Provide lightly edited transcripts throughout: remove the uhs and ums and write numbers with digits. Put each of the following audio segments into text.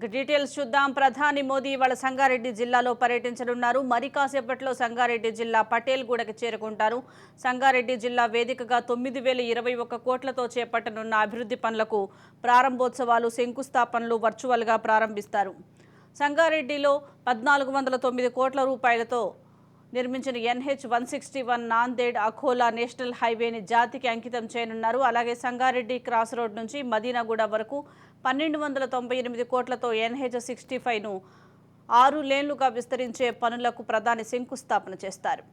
Details చూద్దాం. ప్రధాని మోదీ వాళ్ళ సంగారెడ్డి జిల్లాలో పర్యటించనున్నారు. మరి కాసేపట్లో సంగారెడ్డి జిల్లా పటేల్గూడకి చేరుకుంటారు. సంగారెడ్డి జిల్లా వేదికగా 9,021 కోట్లతో చేపట్టనున్న అభివృద్ధి పనులకు ప్రారంభోత్సవాలు, శంకుస్థాపనలు వర్చువల్గా ప్రారంభిస్తారు. సంగారెడ్డిలో 1,409 కోట్ల రూపాయలతో నిర్మించిన NH-161 నాందేడ్ అఖోలా నేషనల్ హైవేని జాతికి అంకితం చేయనున్నారు. అలాగే సంగారెడ్డి క్రాస్ రోడ్ నుంచి మదీనాగూడ వరకు 1,298 కోట్లతో NH-65ను 6 లేన్లుగా విస్తరించే పనులకు ప్రధాని శంకుస్థాపన చేస్తారు.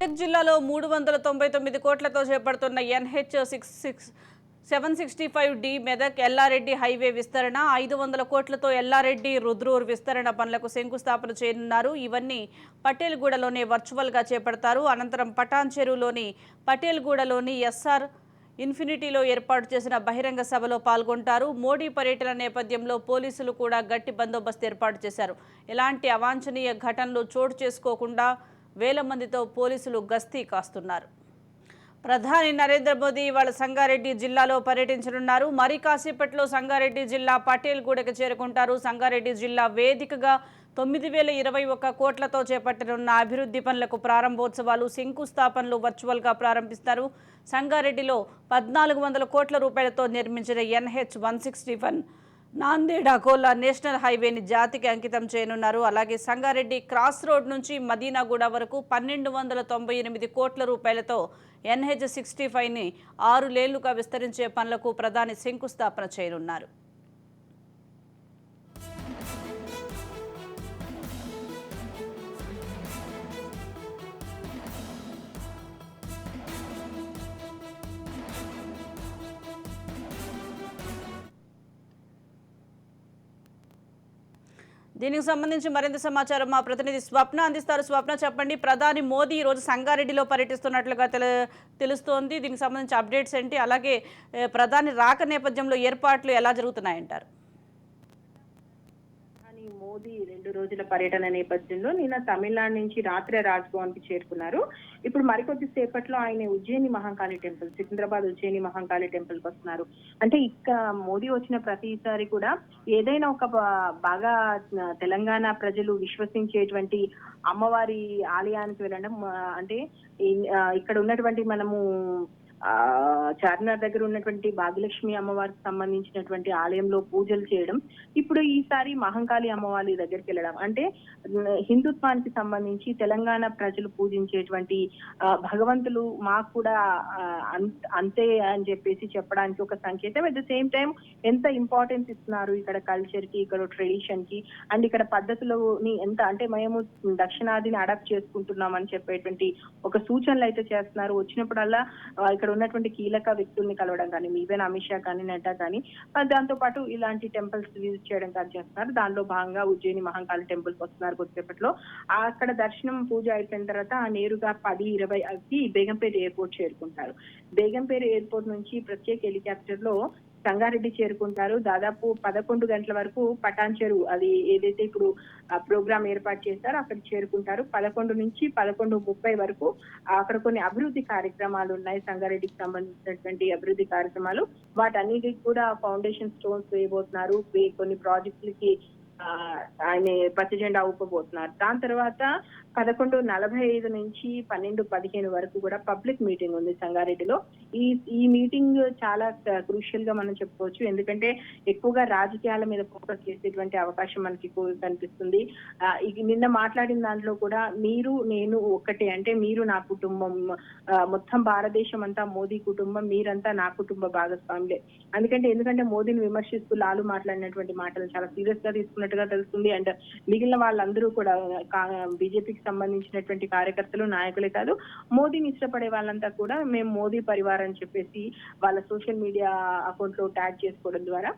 మెదక్ జిల్లాలో 399 కోట్లతో చేపడుతున్న NH-765D మెదక్ ఎల్లారెడ్డి హైవే విస్తరణ, 500 కోట్లతో ఎల్లారెడ్డి రుద్రూర్ విస్తరణ పనులకు శంకుస్థాపన చేయనున్నారు. ఇవన్నీ పటేల్గూడలోనే వర్చువల్గా చేపడతారు. అనంతరం పటాన్ చెరువులోని పటేల్గూడలోని SR ఇన్ఫినిటీలో ఏర్పాటు చేసిన బహిరంగ సభలో పాల్గొంటారు. మోడీ పర్యటన నేపథ్యంలో పోలీసులు కూడా గట్టి బందోబస్తు ఏర్పాటు చేశారు. ఎలాంటి అవాంఛనీయ ఘటనలు చోటు చేసుకోకుండా వేల మందితో పోలీసులు గస్తీ కాస్తున్నారు. ప్రధాని నరేంద్ర మోదీ వాళ్ళ సంగారెడ్డి జిల్లాలో పర్యటించనున్నారు. మరి కాసేపట్లో సంగారెడ్డి జిల్లా పటేల్గూడకు చేరుకుంటారు. సంగారెడ్డి జిల్లా వేదికగా 9,021 కోట్లతో చేపట్టనున్న అభివృద్ధి పనులకు ప్రారంభోత్సవాలు, శంకుస్థాపనలు వర్చువల్గా ప్రారంభిస్తారు. సంగారెడ్డిలో 1,400 కోట్ల రూపాయలతో నిర్మించిన NH-161 నాందేడ్ అఖోలా నేషనల్ హైవేని జాతికి అంకితం చేయనున్నారు. అలాగే సంగారెడ్డి క్రాస్ రోడ్ నుంచి మదీనాగూడ వరకు 1,298 కోట్ల రూపాయలతో NH-65ని 6 లేన్లుగా విస్తరించే పనులకు ప్రధాని శంకుస్థాపన చేయనున్నారు. దీనికి సంబంధించి మరింత సమాచారం మా ప్రతినిధి స్వప్న అందిస్తారు. స్వప్న, చెప్పండి. ప్రధాని మోదీ ఈరోజు సంగారెడ్డిలో పర్యటిస్తున్నట్లుగా తెలుస్తోంది. దీనికి సంబంధించి అప్డేట్స్ ఏంటి? అలాగే ప్రధాని రాక నేపథ్యంలో ఏర్పాట్లు ఎలా జరుగుతున్నాయంటారు? మోదీ 2 రోజుల పర్యటన నేపథ్యంలో నిన్న తమిళనాడు నుంచి రాత్రి రాజ్భవన్ కి చేరుకున్నారు. ఇప్పుడు మరికొద్ది సేపట్లో ఆయన ఉజ్జయిని మహంకాళి టెంపుల్, సికింద్రాబాద్ ఉజ్జయిని మహంకాళి టెంపుల్ కి వస్తున్నారు. అంటే మోదీ వచ్చిన ప్రతిసారి కూడా ఏదైనా ఒక బాగా తెలంగాణ ప్రజలు విశ్వసించేటువంటి అమ్మవారి ఆలయానికి వెళ్ళడం, అంటే ఇక్కడ ఉన్నటువంటి మనము చార్మినార్ దగ్గర ఉన్నటువంటి భాగ్యలక్ష్మి అమ్మవారికి సంబంధించినటువంటి ఆలయంలో పూజలు చేయడం, ఇప్పుడు ఈసారి మహంకాళి అమ్మవారి దగ్గరికి వెళ్ళడం, అంటే హిందుత్వానికి సంబంధించి తెలంగాణ ప్రజలు పూజించేటువంటి భగవంతులు మాకు కూడా అంతే అని చెప్పేసి చెప్పడానికి ఒక సంకేతం. అట్ ద సేమ్ టైం ఎంత ఇంపార్టెన్స్ ఇస్తున్నారు ఇక్కడ కల్చర్ కి, ఇక్కడ ట్రెడిషన్ కి, అండ్ ఇక్కడ పద్ధతులని ఎంత, అంటే మేము దక్షిణాదిని అడాప్ట్ చేసుకుంటున్నాం అని చెప్పేటువంటి ఒక సూచనలు అయితే చేస్తున్నారు. వచ్చినప్పుడల్లా ఇక్కడ ఉన్నటువంటి కీలక వ్యక్తుల్ని కలవడం కానీ, ఈవెన్ అమిత్ షా కానీ, నడ్డా కానీ, దాంతో పాటు ఇలాంటి టెంపుల్స్ విజిట్ చేయడం కానీ చేస్తున్నారు. దానిలో భాగంగా ఉజ్జయిని మహంకాళి టెంపుల్ కి వస్తున్నారు కొద్దిసేపట్లో. అక్కడ దర్శనం పూజ అయిపోయిన తర్వాత నేరుగా 10:20కి బేగంపేట ఎయిర్పోర్ట్ చేరుకుంటారు. బేగంపేట ఎయిర్పోర్ట్ నుంచి ప్రత్యేక హెలికాప్టర్ లో సంగారెడ్డి చేరుకుంటారు. దాదాపు 11 గంటల వరకు పటాన్ చెరువు, అది ఏదైతే ఇప్పుడు ప్రోగ్రామ్ ఏర్పాటు చేస్తారో అక్కడ చేరుకుంటారు. 11 నుంచి 11:30 వరకు అక్కడ కొన్ని అభివృద్ధి కార్యక్రమాలు ఉన్నాయి. సంగారెడ్డికి సంబంధించినటువంటి అభివృద్ధి కార్యక్రమాలు, వాటన్నిటికి కూడా ఫౌండేషన్ స్టోన్స్ వేయబోతున్నారు. కొన్ని ప్రాజెక్టులకి ఆయన పచ్చ జెండా ఊపబోతున్నారు. దాని తర్వాత 11:45 నుంచి 12:15 వరకు కూడా పబ్లిక్ మీటింగ్ ఉంది సంగారెడ్డిలో. ఈ మీటింగ్ చాలా క్రూషియల్ గా మనం చెప్పుకోవచ్చు. ఎందుకంటే ఎక్కువగా రాజకీయాల మీద ఫోకస్ చేసేటువంటి అవకాశం మనకి కనిపిస్తుంది. నిన్న మాట్లాడిన దాంట్లో కూడా మీరు నేను ఒక్కటే, అంటే మీరు నా కుటుంబం, మొత్తం భారతదేశం అంతా మోదీ కుటుంబం, మీరంతా నా కుటుంబ భాగస్వాములే. ఎందుకంటే మోదీని విమర్శిస్తూ లాలు మాట్లాడినటువంటి మాటలు చాలా సీరియస్ గా తీసుకున్నట్టుగా తెలుస్తుంది. అండ్ మిగిలిన వాళ్ళందరూ కూడా బీజేపీకి సంబంధించినటువంటి కార్యకర్తలు, నాయకులే కాదు, మోదీని ఇష్టపడే వాళ్ళంతా కూడా మేము మోదీ పరివారం అని చెప్పేసి వాళ్ళ సోషల్ మీడియా అకౌంట్ లో ట్యాగ్ చేసుకోవడం ద్వారా,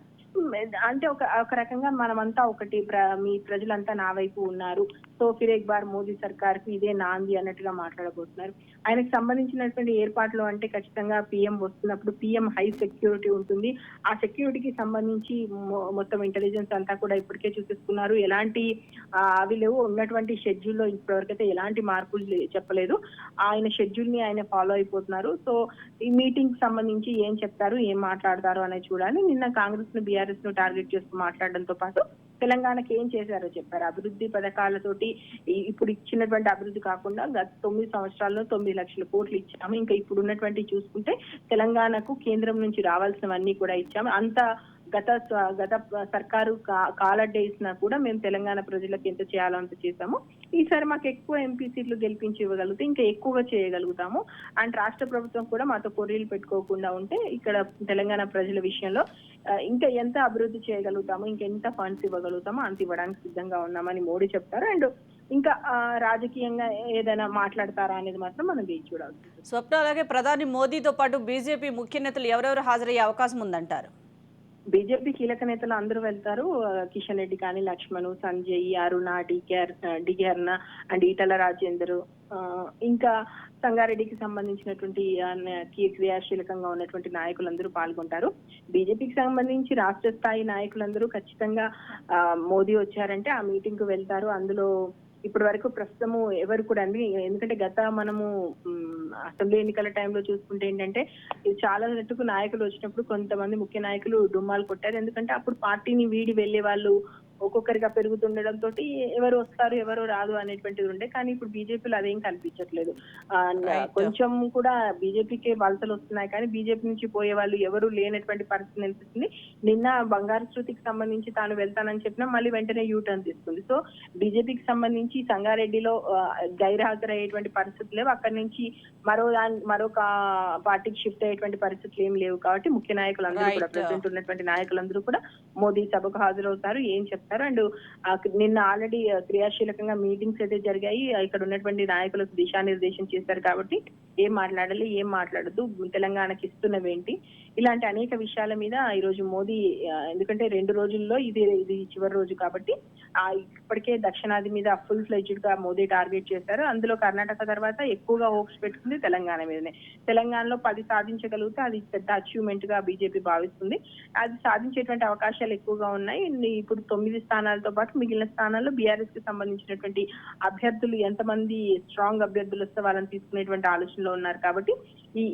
అంటే ఒక రకంగా మనమంతా ఒకటి, మీ ప్రజలంతా నా వైపు ఉన్నారు, సో ఫిర్ ఎక్ బార్ మోదీ సర్కార్ కి ఇదే నాంది అన్నట్టుగా మాట్లాడబోతున్నారు. ఆయనకు సంబంధించినటువంటి ఏర్పాట్లు అంటే ఖచ్చితంగా పిఎం వస్తున్నప్పుడు పిఎం హై సెక్యూరిటీ ఉంటుంది. ఆ సెక్యూరిటీకి సంబంధించి మొత్తం ఇంటెలిజెన్స్ అంతా కూడా ఇప్పటికే చూపిస్తున్నారు. ఎలాంటి అవి లేవు. ఉన్నటువంటి షెడ్యూల్ లో ఇప్పటివరకైతే ఎలాంటి మార్పులు చెప్పలేదు. ఆయన షెడ్యూల్ ని ఆయన ఫాలో అయిపోతున్నారు. సో ఈ మీటింగ్ సంబంధించి ఏం చెప్తారు, ఏం మాట్లాడతారు అనేది చూడాలి. నిన్న కాంగ్రెస్ ను బీఆర్ఎస్ బీఆర్ఎస్ ను టార్గెట్ చేస్తూ మాట్లాడడంతో పాటు తెలంగాణకి ఏం చేశారో చెప్పారు. అభివృద్ధి పథకాలతోటి ఇప్పుడు ఇచ్చినటువంటి అభివృద్ధి కాకుండా గత 9 సంవత్సరాల్లో 9 లక్షల కోట్లు ఇచ్చాము. ఇంకా ఇప్పుడు ఉన్నటువంటి చూసుకుంటే తెలంగాణకు కేంద్రం నుంచి రావాల్సినవన్నీ కూడా ఇచ్చాము. అంత గత సర్కారు కాలడ్డేసినా కూడా మేము తెలంగాణ ప్రజలకు ఎంత చేయాలో అంత చేశాము. ఈసారి మాకు ఎక్కువ ఎంపీ సీట్లు గెలిపించి ఇవ్వగలిగితే ఇంకా ఎక్కువగా చేయగలుగుతాము. అండ్ రాష్ట్ర ప్రభుత్వం కూడా మాతో కొర్రీలు పెట్టుకోకుండా ఉంటే ఇక్కడ తెలంగాణ ప్రజల విషయంలో ఇంకా ఎంత అభివృద్ధి చేయగలుగుతామో, ఇంకెంత ఫండ్స్ ఇవ్వగలుగుతామో అంత ఇవ్వడానికి సిద్ధంగా ఉన్నామని మోడీ చెప్తారు. అండ్ ఇంకా రాజకీయంగా ఏదైనా మాట్లాడతారా అనేది మాత్రం మనం వేచి చూడాలి. స్వప్న, అలాగే ప్రధాని మోదీతో పాటు బీజేపీ ముఖ్య నేతలు ఎవరెవరు హాజరయ్యే అవకాశం ఉందంటారు? బీజేపీ కీలక నేతలు అందరూ వెళ్తారు. కిషన్ రెడ్డి కానీ, లక్ష్మణ్, సంజయ్, అరుణ, డికే అరుణ అండ్ ఈటల రాజేందర్, ఇంకా సంగారెడ్డికి సంబంధించినటువంటి క్రియాశీలకంగా ఉన్నటువంటి నాయకులందరూ పాల్గొంటారు. బీజేపీకి సంబంధించి రాష్ట్ర స్థాయి నాయకులందరూ ఖచ్చితంగా మోదీ వచ్చారంటే ఆ మీటింగ్ కు వెళ్తారు. అందులో ఇప్పటి వరకు ప్రస్తుతము ఎవరు కూడా ఎందుకంటే మనము అసెంబ్లీ ఎన్నికల టైంలో చూసుకుంటే ఏంటంటే ఇది చాలా నెట్టుకు నాయకులు వచ్చినప్పుడు కొంతమంది ముఖ్య నాయకులు డుమ్మాలు కొట్టారు. ఎందుకంటే అప్పుడు పార్టీని వీడి వెళ్లే వాళ్ళు ఒక్కొక్కరిగా పెరుగుతుండడంతో ఎవరు వస్తారు ఎవరు రాదు అనేటువంటిది ఉండే. కానీ ఇప్పుడు బీజేపీలో అదేం కనిపించట్లేదు. కొంచెం కూడా బీజేపీకే వలసలు వస్తున్నాయి కానీ బీజేపీ నుంచి పోయే వాళ్ళు ఎవరు లేనటువంటి పరిస్థితి అనిపిస్తుంది. నిన్న బంగారు శృతికి సంబంధించి తాను వెళ్తానని చెప్పినా మళ్ళీ వెంటనే యూటర్న్ తీసుకుంది. సో బీజేపీకి సంబంధించి సంగారెడ్డిలో గైర్హాజరయ్యేటువంటి పరిస్థితులు లేవు. అక్కడి నుంచి మరొక పార్టీకి షిఫ్ట్ అయ్యేటువంటి పరిస్థితులు ఏం లేవు. కాబట్టి ముఖ్య నాయకులందరూ కూడా ప్రెసిడెంట్ ఉన్నటువంటి నాయకులందరూ కూడా మోదీ సభకు హాజరవుతారు, ఏం చెప్తారు. అండ్ నిన్న ఆల్రెడీ క్రియాశీలకంగా మీటింగ్స్ అయితే జరిగాయి. ఇక్కడ ఉన్నటువంటి నాయకులకు దిశానిర్దేశం చేశారు. కాబట్టి ఏం మాట్లాడాలి, ఏం మాట్లాడద్దు, తెలంగాణకి ఇస్తున్నవేంటి, ఇలాంటి అనేక విషయాల మీద ఈ రోజు మోదీ, ఎందుకంటే 2 రోజుల్లో ఇది చివరి రోజు కాబట్టి ఇప్పటికే దక్షిణాది మీద ఫుల్ ఫ్లెడ్జ్డ్ గా మోదీ టార్గెట్ చేశారు. అందులో కర్ణాటక తర్వాత ఎక్కువగా హోప్స్ పెట్టుకుంది తెలంగాణ మీదనే. తెలంగాణలో 10 సాధించగలిగితే అది పెద్ద అచీవ్మెంట్ గా బీజేపీ భావిస్తుంది. అది సాధించేటువంటి అవకాశాలు ఎక్కువగా ఉన్నాయి. ఇప్పుడు 9 స్థానాలతో పాటు మిగిలిన స్థానాల్లో బీఆర్ఎస్ కి సంబంధించినటువంటి అభ్యర్థులు ఎంతమంది స్ట్రాంగ్ అభ్యర్థులు వస్తే వాళ్ళని తీసుకునేటువంటి ఆలోచనలో ఉన్నారు. కాబట్టి ఈ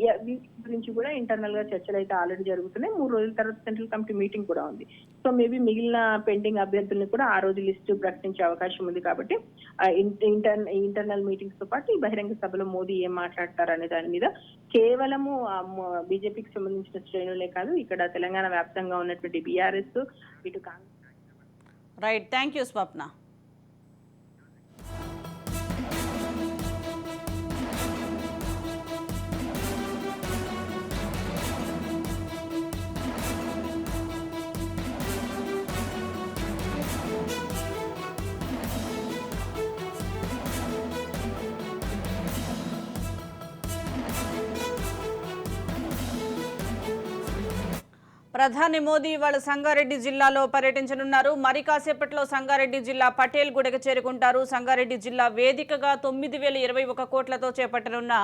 గురించి కూడా ఇంటర్నల్ గా చర్చలు అయితే ఆల్రెడీ జరుగుతున్నాయి. 3 రోజుల తర్వాత సెంట్రల్ కమిటీ మీటింగ్ కూడా ఉంది. సో మేబీ మిగిలిన పెండింగ్ అభ్యర్థుల్ని కూడా ఆ రోజు లిస్టు ప్రకటించే అవకాశం ఉంది. కాబట్టి ఇంటర్నల్ మీటింగ్స్ తో పాటు ఈ బహిరంగ సభలో మోదీ ఏం మాట్లాడతారు అనే దాని మీద కేవలము బీజేపీకి సంబంధించిన శ్రేణులే కాదు, ఇక్కడ తెలంగాణ వ్యాప్తంగా ఉన్నటువంటి బీఆర్ఎస్, ఇటు కాంగ్రెస్. రైట్, థ్యాంక్ యూ స్వప్న. ప్రధాని మోదీ ఇవాళ సంగారెడ్డి జిల్లాలో పర్యటించనున్నారు. మరి కాసేపట్లో సంగారెడ్డి జిల్లా పటేల్ గూడకు చేరుకుంటారు. సంగారెడ్డి జిల్లా వేదికగా 9,021 కోట్లతో చేపట్టనున్న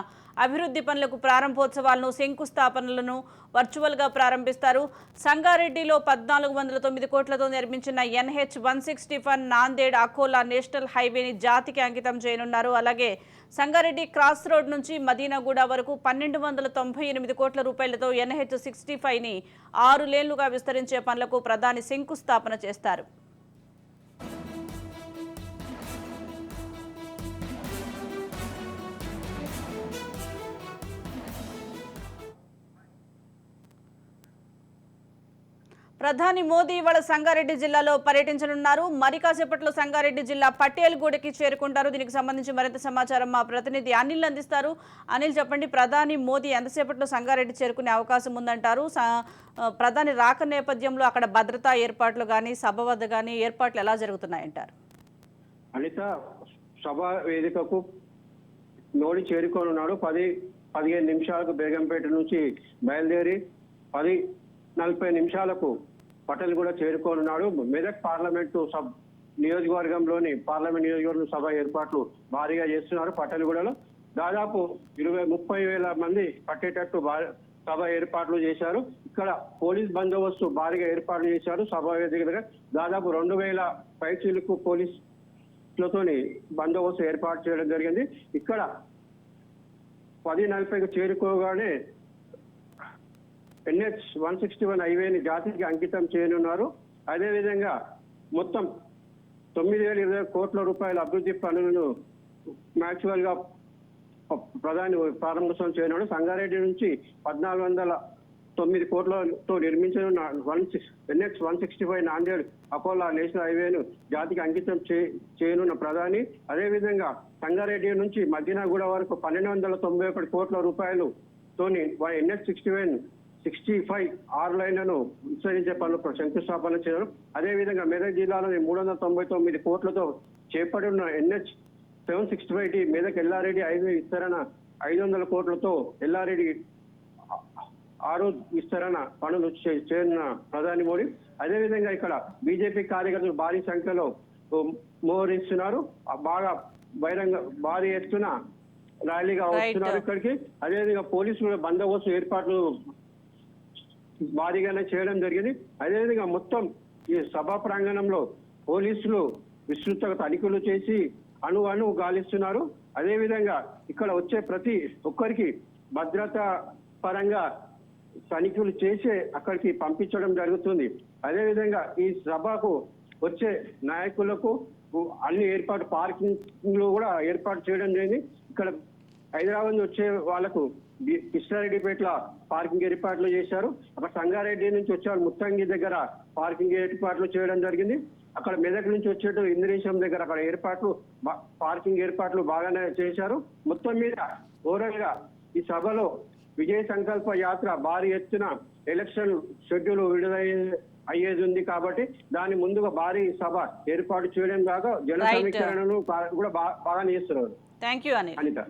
అభివృద్ధి పనులకు ప్రారంభోత్సవాలను, శంకుస్థాపనలను వర్చువల్గా ప్రారంభిస్తారు. సంగారెడ్డిలో 1,409 కోట్లతో నిర్మించిన NH-161 నాందేడ్ అకోలా నేషనల్ హైవేని జాతికి అంకితం చేయనున్నారు. అలాగే సంగారెడ్డి క్రాస్ రోడ్ నుంచి మదీనాగూడ వరకు 1,298 కోట్ల రూపాయలతో NH-65ని 6 లేన్లుగా విస్తరించే పనులకు ప్రధాని శంకుస్థాపన చేస్తారు. ప్రధాని మోదీ ఇవాళ సంగారెడ్డి జిల్లాలో పర్యటించనున్నారు. మరి కాసేపట్లో సంగారెడ్డి జిల్లా పటేల్ గూడకి చేరుకుంటారు. దీనికి సంబంధించి మరింత సమాచారం మా ప్రతినిధి అనిల్ అందిస్తారు. అనిల్, చెప్పండి, ప్రధాని మోదీ ఎంతసేపట్లో సంగారెడ్డి చేరుకునే అవకాశం ఉందంటారు? ప్రధాని రాక నేపథ్యంలో అక్కడ భద్రతా ఏర్పాట్లు కానీ, సభ వద్ద కానీ ఏర్పాట్లు ఎలా జరుగుతున్నాయంటారు? అనిత, సభ వేదికకు మోడీ చేరుకోనున్నాడు. 10-15 నిమిషాలకు బేగంపేట నుంచి బయలుదేరి 10:40 నిమిషాలకు పటేల్ కూడా చేరుకోనున్నాడు. మెదక్ పార్లమెంటు నియోజకవర్గంలోని పార్లమెంట్ నియోజకవర్గం సభ ఏర్పాట్లు భారీగా చేస్తున్నారు. పటేల్గూడలో దాదాపు 20-30 వేల మంది పట్టేటట్టు సభ ఏర్పాట్లు చేశారు. ఇక్కడ పోలీస్ బందోబస్తు భారీగా ఏర్పాట్లు చేశారు. సభ వేదికగా దాదాపు 2,000 పైచీలకు పోలీసులతోని బందోబస్తు ఏర్పాటు చేయడం జరిగింది. ఇక్కడ 10:40కు చేరుకోగానే NH 161 హైవేని జాతికి అంకితం చేయనున్నారు. అదేవిధంగా మొత్తం 9,020 కోట్ల రూపాయల అభివృద్ధి పనులను మ్యాక్చువల్ గా ప్రధాని ప్రారంభోత్సవం చేయనున్నాడు. సంగారెడ్డి నుంచి 1,409 కోట్లతో నిర్మించనున్న NH 165 నాందేడ్ అకోలా నేషనల్ హైవేను జాతికి అంకితం చేయనున్న ప్రధాని. అదేవిధంగా సంగారెడ్డి నుంచి మధ్యనగూడ వరకు 1,291 కోట్ల రూపాయలతోని NH 65 6 లైన్లను విస్తరించే పనులు శంకుస్థాపన చేయడం. అదేవిధంగా మెదక్ జిల్లాలోని 399 కోట్లతో చేపడిన NH 765 మెదక్ ఎల్లారెడ్డి హైవే విస్తరణ 500 కోట్లతో ఎల్లారెడ్డి 6 విస్తరణ పనులు చేయనున్న ప్రధాని మోడీ. అదేవిధంగా ఇక్కడ బీజేపీ కార్యకర్తలు భారీ సంఖ్యలో మోహరిస్తున్నారు. బాగా బహిరంగ భారీ ఎత్తున ర్యాలీగా వస్తున్నారు ఇక్కడికి. అదేవిధంగా పోలీసులు బందోబస్తు ఏర్పాట్లు భారీగానే చేయడం జరిగింది. అదేవిధంగా మొత్తం ఈ సభా ప్రాంగణంలో పోలీసులు విస్తృత తనిఖీలు చేసి అణువు గాలిస్తున్నారు. అదేవిధంగా ఇక్కడ వచ్చే ప్రతి ఒక్కరికి భద్రత పరంగా తనిఖీలు చేసే అక్కడికి పంపించడం జరుగుతుంది. అదేవిధంగా ఈ సభకు వచ్చే నాయకులకు అన్ని పార్కింగ్ లో కూడా ఏర్పాటు చేయడం జరిగింది. ఇక్కడ హైదరాబాద్ వచ్చే వాళ్ళకు కృష్ణారెడ్డిపేటలో పార్కింగ్ ఏర్పాట్లు చేశారు. అక్కడ సంగారెడ్డి నుంచి వచ్చే వాళ్ళు ముత్తంగి దగ్గర పార్కింగ్ ఏర్పాట్లు చేయడం జరిగింది. అక్కడ మెదక్ నుంచి వచ్చేటు ఇంద్రేశం దగ్గర అక్కడ పార్కింగ్ ఏర్పాట్లు బాగానే చేశారు. మొత్తం మీద ఓవరాల్ గా ఈ సభలో విజయ సంకల్ప యాత్ర భారీ ఎత్తున ఎలక్షన్ షెడ్యూల్ విడుదల అయ్యేది ఉంది కాబట్టి దాని ముందుగా భారీ సభ ఏర్పాటు చేయడం కాక జన సమీకరణను కూడా బాగా చేస్తున్నారు. Thank you Anil. అనిత.